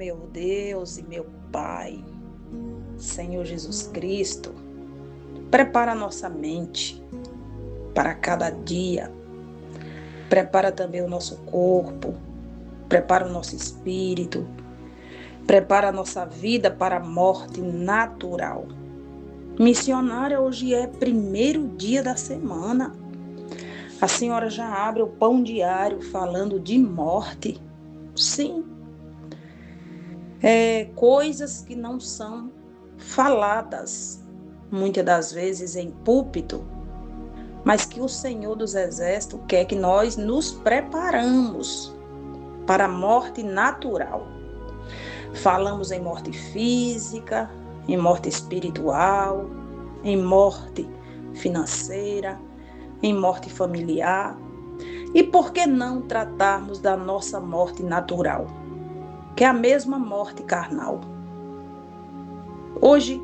meu Deus e meu Pai, Senhor Jesus Cristo, prepara a nossa mente para cada dia, prepara também o nosso corpo, prepara o nosso espírito, prepara a nossa vida para a morte natural. Missionária, hoje é primeiro dia da semana. A senhora já abre o pão diário falando de morte. Sim. Coisas que não são faladas, muitas das vezes em púlpito, mas que o Senhor dos Exércitos quer que nós nos preparamos para a morte natural. Falamos em morte física, em morte espiritual, em morte financeira, em morte familiar. E por que não tratarmos da nossa morte natural, que é a mesma morte carnal? Hoje,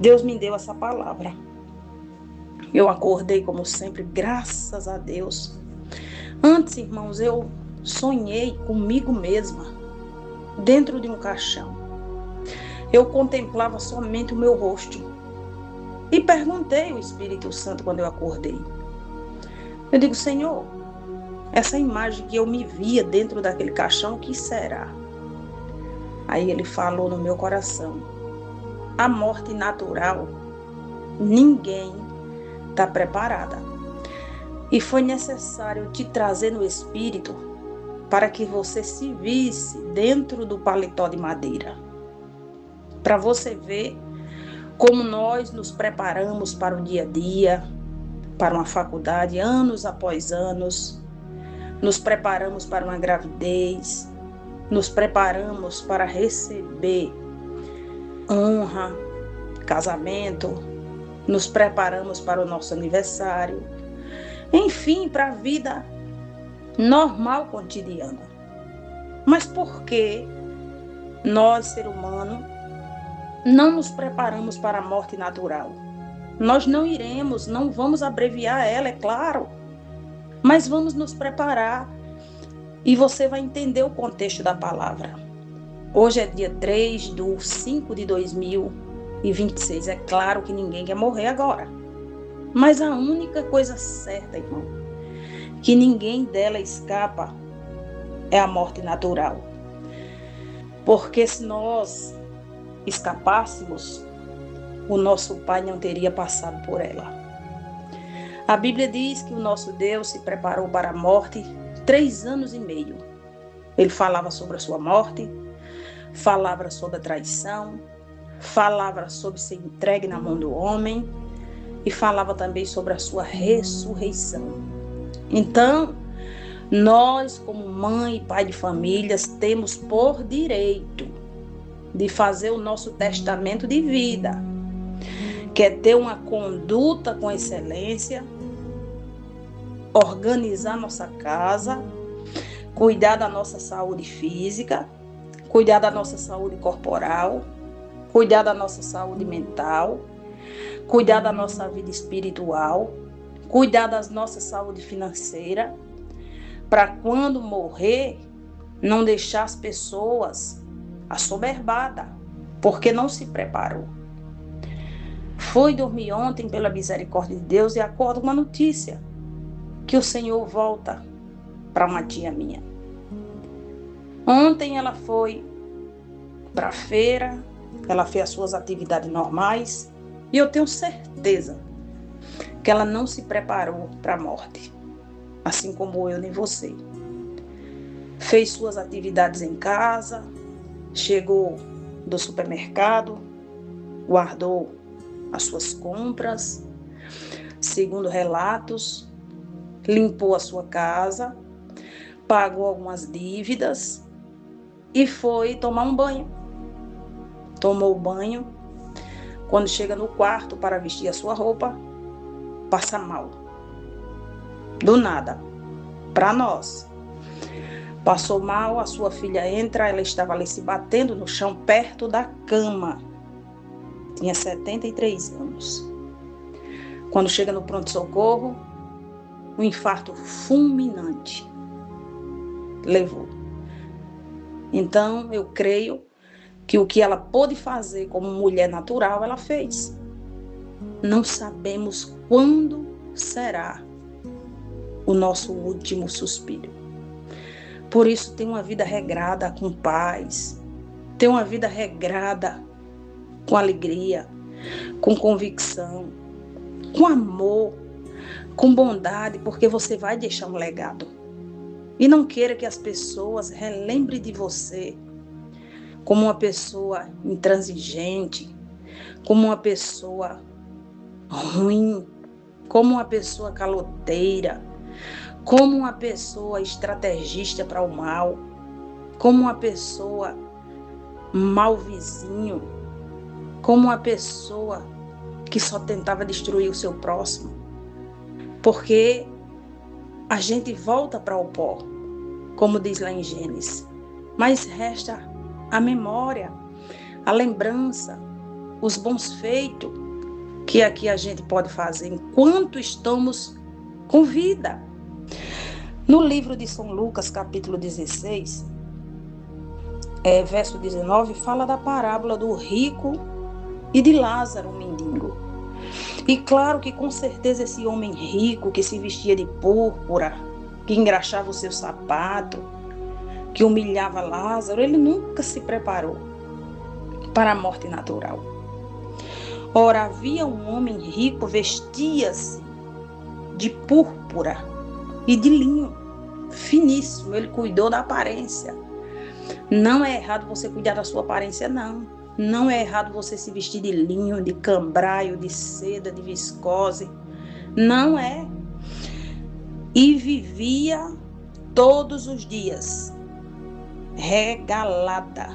Deus me deu essa palavra. Eu acordei como sempre, graças a Deus. Antes, irmãos, eu sonhei comigo mesma, dentro de um caixão. Eu contemplava somente o meu rosto. E perguntei ao Espírito Santo quando eu acordei. Eu digo, Senhor, essa imagem que eu me via dentro daquele caixão, o que será? Aí ele falou no meu coração, a morte natural, ninguém está preparada. E foi necessário te trazer no Espírito para que você se visse dentro do paletó de madeira. Para você ver como nós nos preparamos para o dia a dia, para uma faculdade, anos após anos. Nos preparamos para uma gravidez, nos preparamos para receber honra, casamento, nos preparamos para o nosso aniversário, enfim, para a vida normal, cotidiana. Mas por que nós, ser humano, não nos preparamos para a morte natural? Nós não vamos abreviar ela, é claro, mas vamos nos preparar e você vai entender o contexto da palavra. Hoje é dia 3/5/2026. É claro que ninguém quer morrer agora, mas a única coisa certa, irmão, que ninguém dela escapa é a morte natural. Porque se nós escapássemos, o nosso Pai não teria passado por ela. A Bíblia diz que o nosso Deus se preparou para a morte 3 anos e meio. Ele falava sobre a sua morte, falava sobre a traição, falava sobre ser entregue na mão do homem e falava também sobre a sua ressurreição. Então, nós, como mãe e pai de famílias, temos por direito de fazer o nosso testamento de vida, que é ter uma conduta com excelência, organizar nossa casa, cuidar da nossa saúde física, cuidar da nossa saúde corporal, cuidar da nossa saúde mental, cuidar da nossa vida espiritual, cuidar da nossa saúde financeira, para quando morrer, não deixar as pessoas assoberbadas, porque não se preparou. Fui dormir ontem pela misericórdia de Deus e acordo com uma notícia, que o Senhor volta para uma tia minha. Ontem ela foi para a feira, ela fez as suas atividades normais e eu tenho certeza que ela não se preparou para a morte, assim como eu nem você. Fez suas atividades em casa, chegou do supermercado, guardou as suas compras, segundo relatos, limpou a sua casa, pagou algumas dívidas e foi tomar um banho. Tomou o banho. Quando chega no quarto para vestir a sua roupa, passa mal. Do nada. Para nós. Passou mal, a sua filha entra, ela estava ali se batendo no chão perto da cama. Tinha 73 anos. Quando chega no pronto-socorro, um infarto fulminante levou. Então, eu creio que o que ela pôde fazer como mulher natural, ela fez. Não sabemos quando será o nosso último suspiro. Por isso, tenha uma vida regrada com paz, tenha uma vida regrada com alegria, com convicção, com amor, com bondade, porque você vai deixar um legado. E não queira que as pessoas relembrem de você como uma pessoa intransigente, como uma pessoa ruim, como uma pessoa caloteira, como uma pessoa estrategista para o mal, como uma pessoa mau vizinho, como uma pessoa que só tentava destruir o seu próximo. Porque a gente volta para o pó, como diz lá em Gênesis, mas resta a memória, a lembrança, os bons feitos que aqui a gente pode fazer enquanto estamos com vida. No livro de São Lucas, capítulo 16, verso 19, fala da parábola do rico e de Lázaro, o mendigo. E claro que com certeza esse homem rico que se vestia de púrpura, que engraxava o seu sapato, que humilhava Lázaro, ele nunca se preparou para a morte natural. Ora, havia um homem rico, vestia-se de púrpura e de linho, finíssimo, ele cuidou da aparência. Não é errado você cuidar da sua aparência, não. Não é errado você se vestir de linho, de cambraio, de seda, de viscose. Não é. E vivia todos os dias regalada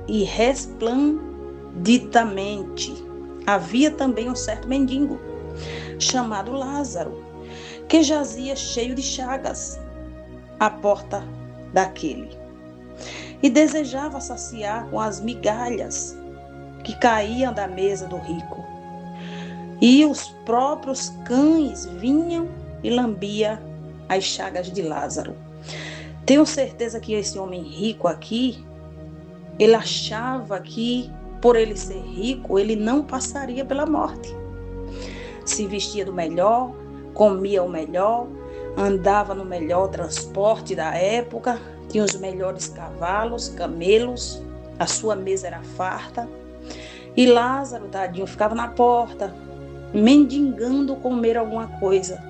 e resplendidamente. Havia também um certo mendigo, chamado Lázaro, que jazia cheio de chagas à porta daquele, e desejava saciar com as migalhas que caíam da mesa do rico. E os próprios cães vinham e lambiam as chagas de Lázaro. Tenho certeza que esse homem rico aqui, ele achava que, por ele ser rico, ele não passaria pela morte. Se vestia do melhor, comia o melhor, andava no melhor transporte da época, tinha os melhores cavalos, camelos, a sua mesa era farta. E Lázaro, tadinho, ficava na porta, mendigando comer alguma coisa.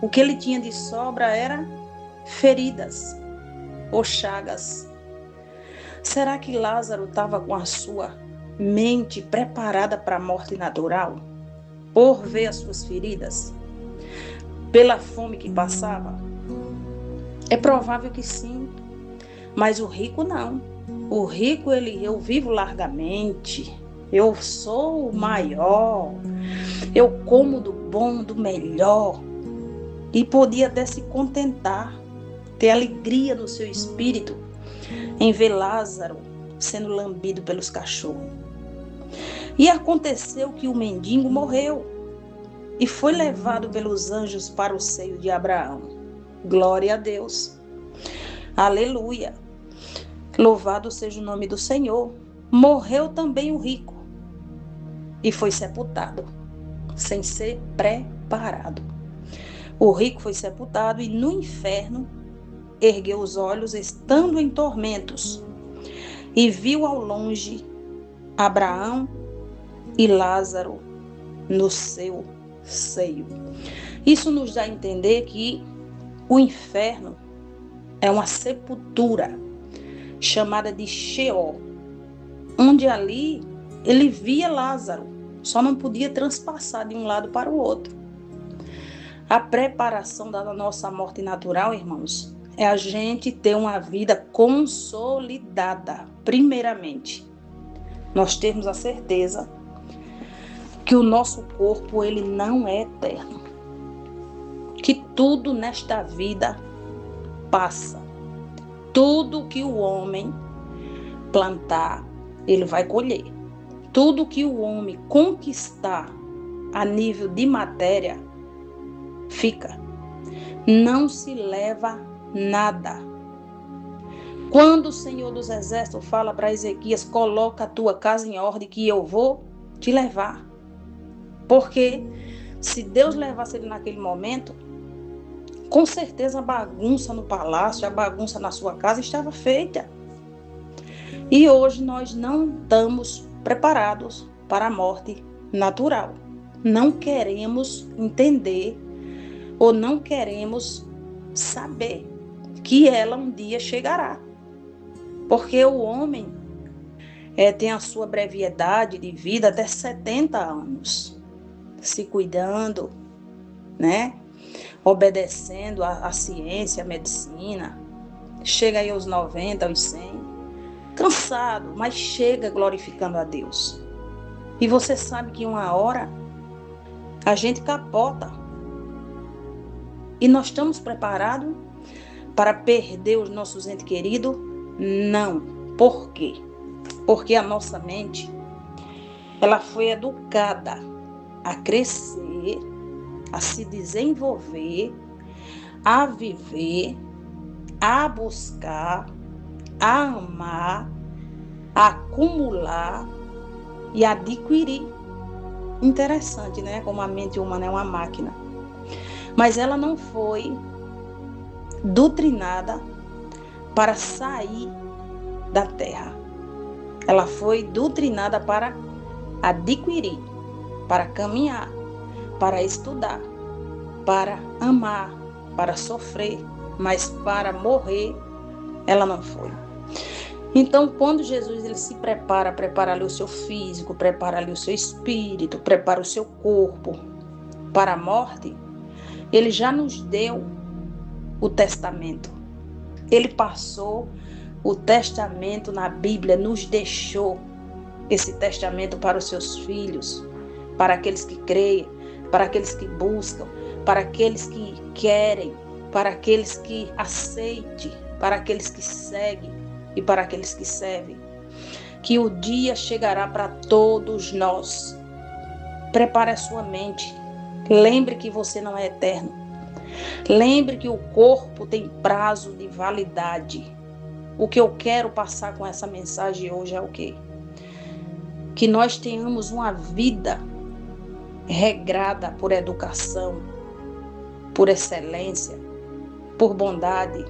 O que ele tinha de sobra era feridas ou chagas. Será que Lázaro estava com a sua mente preparada para a morte natural? Por ver as suas feridas? Pela fome que passava? É provável que sim, mas o rico não. O rico, eu vivo largamente, eu sou o maior, eu como do bom, do melhor. E podia até se contentar, ter alegria no seu espírito em ver Lázaro sendo lambido pelos cachorros. E aconteceu que o mendigo morreu e foi levado pelos anjos para o seio de Abraão. Glória a Deus. Aleluia. Louvado seja o nome do Senhor. Morreu também o rico e foi sepultado, sem ser preparado. O rico foi sepultado e no inferno ergueu os olhos, estando em tormentos, e viu ao longe Abraão e Lázaro no seu seio. Isso nos dá a entender que o inferno é uma sepultura chamada de Sheol, onde ali ele via Lázaro, só não podia transpassar de um lado para o outro. A preparação da nossa morte natural, irmãos, é a gente ter uma vida consolidada, primeiramente. Nós temos a certeza que o nosso corpo, ele não é eterno. Que tudo nesta vida passa. Tudo que o homem plantar, ele vai colher. Tudo que o homem conquistar a nível de matéria, fica. Não se leva nada. Quando o Senhor dos Exércitos fala para Ezequias, coloca a tua casa em ordem que eu vou te levar. Porque se Deus levasse ele naquele momento, com certeza a bagunça no palácio, a bagunça na sua casa estava feita. E hoje nós não estamos preparados para a morte natural. Não queremos entender ou não queremos saber que ela um dia chegará. Porque o homem tem a sua brevidade de vida até 70 anos, se cuidando, né? Obedecendo a ciência, a medicina. Chega aí aos 90, aos 100, cansado, mas chega glorificando a Deus. E você sabe que uma hora a gente capota. E nós estamos preparados para perder os nossos entes queridos? Não. Por quê? Porque a nossa mente, ela foi educada a crescer, a se desenvolver, a viver, a buscar, a amar, a acumular e adquirir. Interessante, né? Como a mente humana é uma máquina. Mas ela não foi doutrinada para sair da terra. Ela foi doutrinada para adquirir, para caminhar, para estudar, para amar, para sofrer, mas para morrer, ela não foi. Então, quando Jesus ele se prepara ali o seu físico, prepara ali o seu espírito, prepara o seu corpo para a morte, ele já nos deu o testamento. Ele passou o testamento na Bíblia, nos deixou esse testamento para os seus filhos, para aqueles que creem, para aqueles que buscam, para aqueles que querem, para aqueles que aceitem, para aqueles que seguem e para aqueles que servem. Que o dia chegará para todos nós. Prepare a sua mente. Lembre que você não é eterno. Lembre que o corpo tem prazo de validade. O que eu quero passar com essa mensagem hoje é o quê? Que nós tenhamos uma vida regrada por educação, por excelência, por bondade,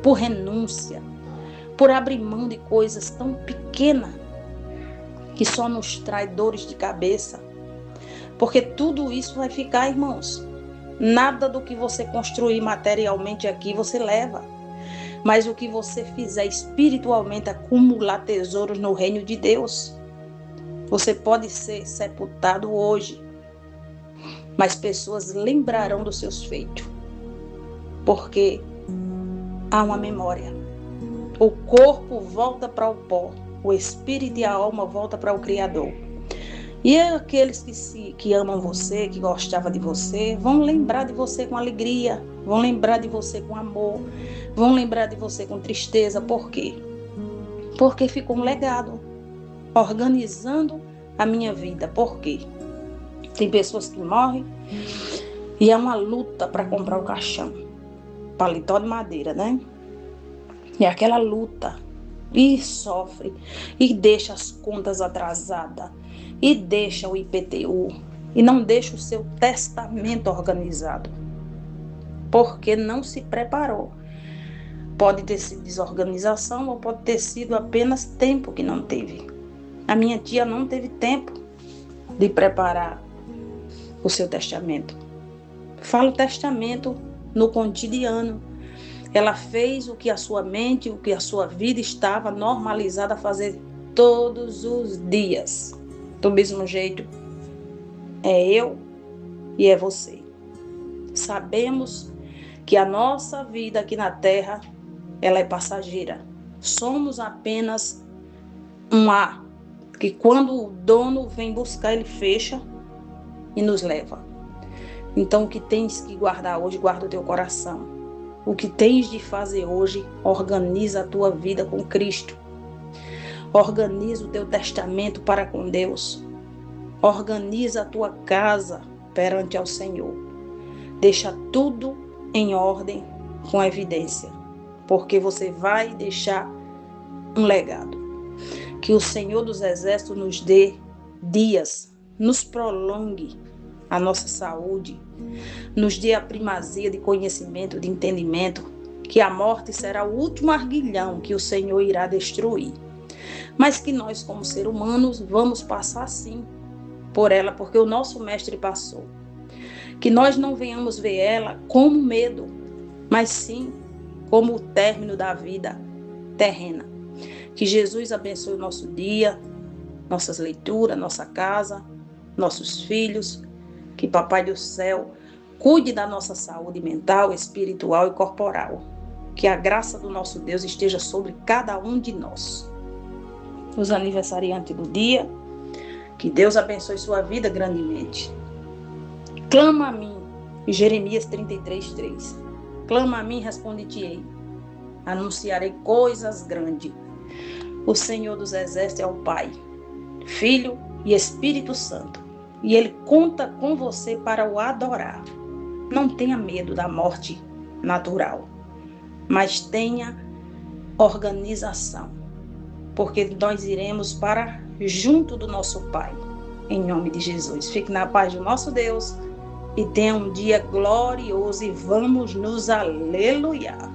por renúncia, por abrir mão de coisas tão pequenas que só nos traz dores de cabeça. Porque tudo isso vai ficar, irmãos. Nada do que você construir materialmente aqui você leva. Mas o que você fizer espiritualmente, acumular tesouros no reino de Deus. Você pode ser sepultado hoje, mas pessoas lembrarão dos seus feitos. Porque há uma memória. O corpo volta para o pó, o espírito e a alma voltam para o Criador. E aqueles que amam você, que gostavam de você, vão lembrar de você com alegria, vão lembrar de você com amor, vão lembrar de você com tristeza. Por quê? Porque ficou um legado, organizando a minha vida. Por quê? Tem pessoas que morrem e é uma luta para comprar o caixão. Paletó de madeira, né? E aquela luta, e sofre, e deixa as contas atrasadas, e deixa o IPTU, e não deixa o seu testamento organizado, porque não se preparou. Pode ter sido desorganização ou pode ter sido apenas tempo que não teve. A minha tia não teve tempo de preparar o seu testamento. Falo testamento no cotidiano. Ela fez o que a sua mente, o que a sua vida estava normalizada a fazer todos os dias. Do mesmo jeito, é eu e é você. Sabemos que a nossa vida aqui na terra, ela é passageira. Somos apenas um ar, que quando o dono vem buscar, ele fecha e nos leva. Então, o que tens que guardar hoje, guarda o teu coração. O que tens de fazer hoje, organiza a tua vida com Cristo. Organiza o teu testamento para com Deus. Organiza a tua casa perante ao Senhor. Deixa tudo em ordem com evidência. porque você vai deixar um legado. Que o Senhor dos Exércitos nos dê dias, nos prolongue a nossa saúde, nos dê a primazia de conhecimento, de entendimento, que a morte será o último arguilhão que o Senhor irá destruir. Mas que nós, como seres humanos, vamos passar sim por ela, porque o nosso mestre passou. Que nós não venhamos ver ela como medo, mas sim como o término da vida terrena. Que Jesus abençoe o nosso dia, nossas leituras, nossa casa, nossos filhos. Que Papai do Céu cuide da nossa saúde mental, espiritual e corporal. Que a graça do nosso Deus esteja sobre cada um de nós. Os aniversariantes do dia, que Deus abençoe sua vida grandemente. Clama a mim, Jeremias 33:3. Clama a mim, responde-te-ei. Anunciarei coisas grandes. O Senhor dos Exércitos é o Pai, Filho e Espírito Santo. E Ele conta com você para o adorar. Não tenha medo da morte natural, mas tenha organização, porque nós iremos para junto do nosso Pai. Em nome de Jesus. Fique na paz do nosso Deus e tenha um dia glorioso e vamos nos aleluiar.